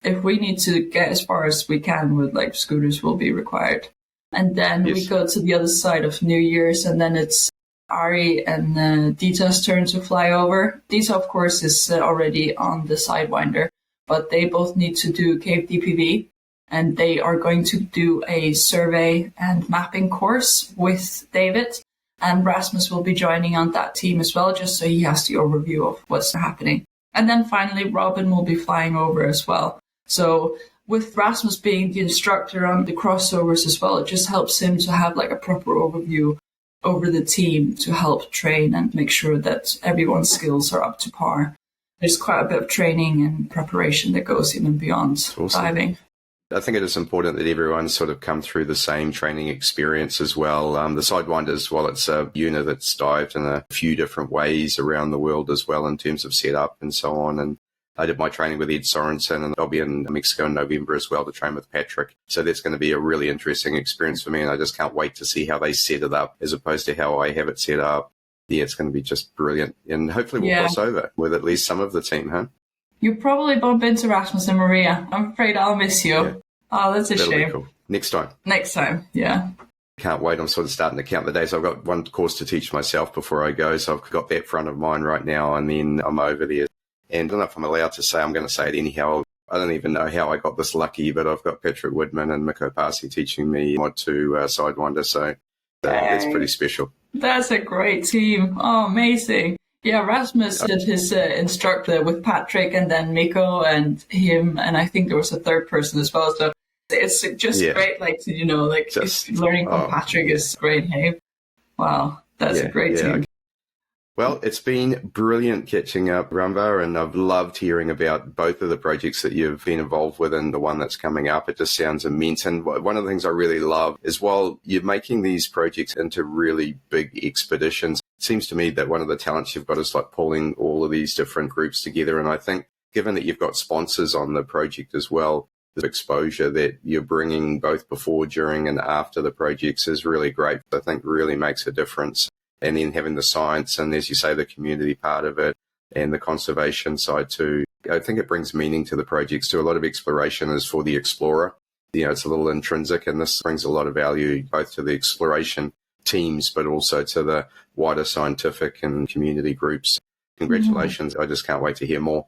if we need to get as far as we can with like scooters will be required. And then we go to the other side of New Year's, and then it's Ari and Dita's turn to fly over. Dita, of course, is already on the Sidewinder, but they both need to do Cave DPV, and they are going to do a survey and mapping course with David, and Rasmus will be joining on that team as well, just so he has the overview of what's happening. And then finally, Robin will be flying over as well. So with Rasmus being the instructor on the crossovers as well, it just helps him to have like a proper overview over the team to help train and make sure that everyone's skills are up to par. There's quite a bit of training and preparation that goes even beyond diving. I think it is important that everyone sort of come through the same training experience as well. The Sidewinders, while it's a unit that's dived in a few different ways around the world as well in terms of setup and so on, and I did my training with Ed Sorensen, and I'll be in Mexico in November as well to train with Patrick. So that's going to be a really interesting experience for me, and I just can't wait to see how they set it up as opposed to how I have it set up. Yeah, it's going to be just brilliant. And hopefully we'll cross over with at least some of the team, huh? You probably bump into Rasmus and Maria. I'm afraid I'll miss you. Yeah. Oh, that's a shame. Be cool. Next time. Next time, yeah. Can't wait. I'm sort of starting to count the days. I've got one course to teach myself before I go, so I've got that front of mind right now, and then I'm over there. And I don't know if I'm allowed to say, I'm going to say it anyhow. I don't even know how I got this lucky, but I've got Patrick Woodman and Mikko Pasi teaching me Mod 2 Sidewinder, so it's pretty special. That's a great team. Oh, amazing. Yeah, Rasmus did his instructor with Patrick and then Mikko and him, and I think there was a third person as well. So it's just great, like, you know, like just learning from Patrick is great, hey? Wow, that's a great team. Well, it's been brilliant catching up, Ranvar, and I've loved hearing about both of the projects that you've been involved with and the one that's coming up. It just sounds immense. And one of the things I really love is while you're making these projects into really big expeditions, it seems to me that one of the talents you've got is like pulling all of these different groups together. And I think given that you've got sponsors on the project as well, the exposure that you're bringing both before, during, and after the projects is really great. I think really makes a difference. And then having the science and, as you say, the community part of it and the conservation side too. I think it brings meaning to the projects too. A lot of exploration is for the explorer. You know, it's a little intrinsic, and this brings a lot of value both to the exploration teams, but also to the wider scientific and community groups. Congratulations. I just can't wait to hear more.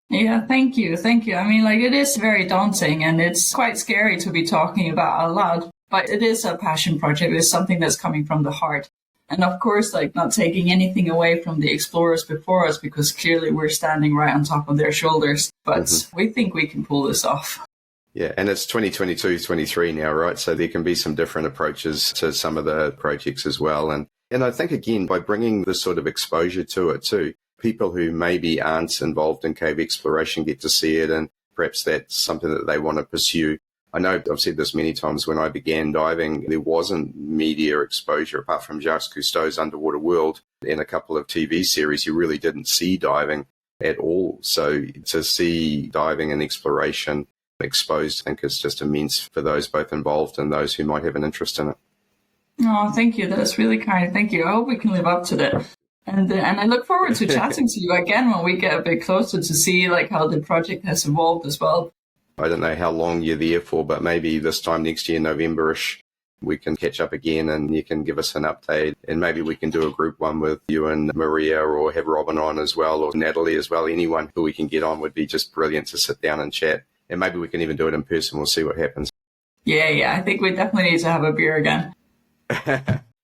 Yeah, thank you. Thank you. I mean, like, it is very daunting and it's quite scary to be talking about out loud, but it is a passion project. It's something that's coming from the heart. And of course, like, not taking anything away from the explorers before us, because clearly we're standing right on top of their shoulders. But we think we can pull this off. Yeah, and it's 2022, 23 now, right? So there can be some different approaches to some of the projects as well. And I think, again, by bringing this sort of exposure to it too, people who maybe aren't involved in cave exploration get to see it, and perhaps that's something that they want to pursue. I know I've said this many times, when I began diving, there wasn't media exposure apart from Jacques Cousteau's Underwater World and a couple of TV series. You really didn't see diving at all. So to see diving and exploration exposed, I think is just immense for those both involved and those who might have an interest in it. Oh, thank you. That's really kind. Thank you. I hope we can live up to that. And I look forward to chatting to you again when we get a bit closer to see like how the project has evolved as well. I don't know how long you're there for, but maybe this time next year, November-ish, we can catch up again and you can give us an update. And maybe we can do a group one with you and Maria, or have Robin on as well, or Natalie as well. Anyone who we can get on would be just brilliant to sit down and chat. And maybe we can even do it in person. We'll see what happens. Yeah. I think we definitely need to have a beer again.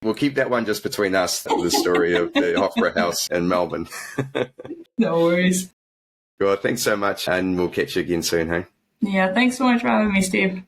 We'll keep that one just between us, the story of the Opera House in Melbourne. No worries. Well, thanks so much, and we'll catch you again soon, hey? Yeah, thanks so much for having me, Steve.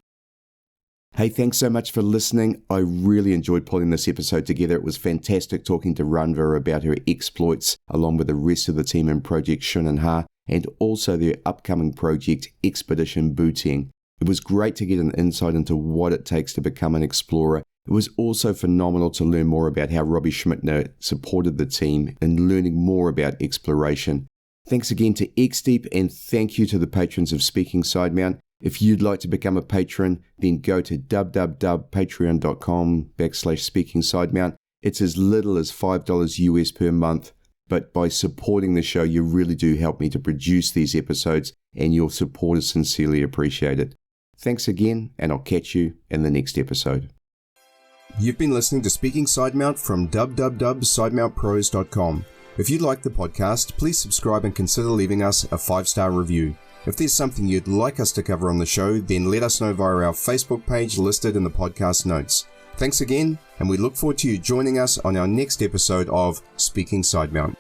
Hey, thanks so much for listening. I really enjoyed pulling this episode together. It was fantastic talking to Ranvar about her exploits, along with the rest of the team in Project Shunanha, and also their upcoming project, Expedition Booting. It was great to get an insight into what it takes to become an explorer. It was also phenomenal to learn more about how Robbie Schmidtner supported the team in learning more about exploration. Thanks again to XDeep, and thank you to the patrons of Speaking Sidemount. If you'd like to become a patron, then go to www.patreon.com/Speaking Sidemount. It's as little as $5 US per month. but by supporting the show, you really do help me to produce these episodes, and your support is sincerely appreciated. Thanks again, and I'll catch you in the next episode. You've been listening to Speaking Sidemount from www.sidemountpros.com. If you like the podcast, please subscribe and consider leaving us a 5-star review. If there's something you'd like us to cover on the show, then let us know via our Facebook page listed in the podcast notes. Thanks again, and we look forward to you joining us on our next episode of Speaking Sidemount.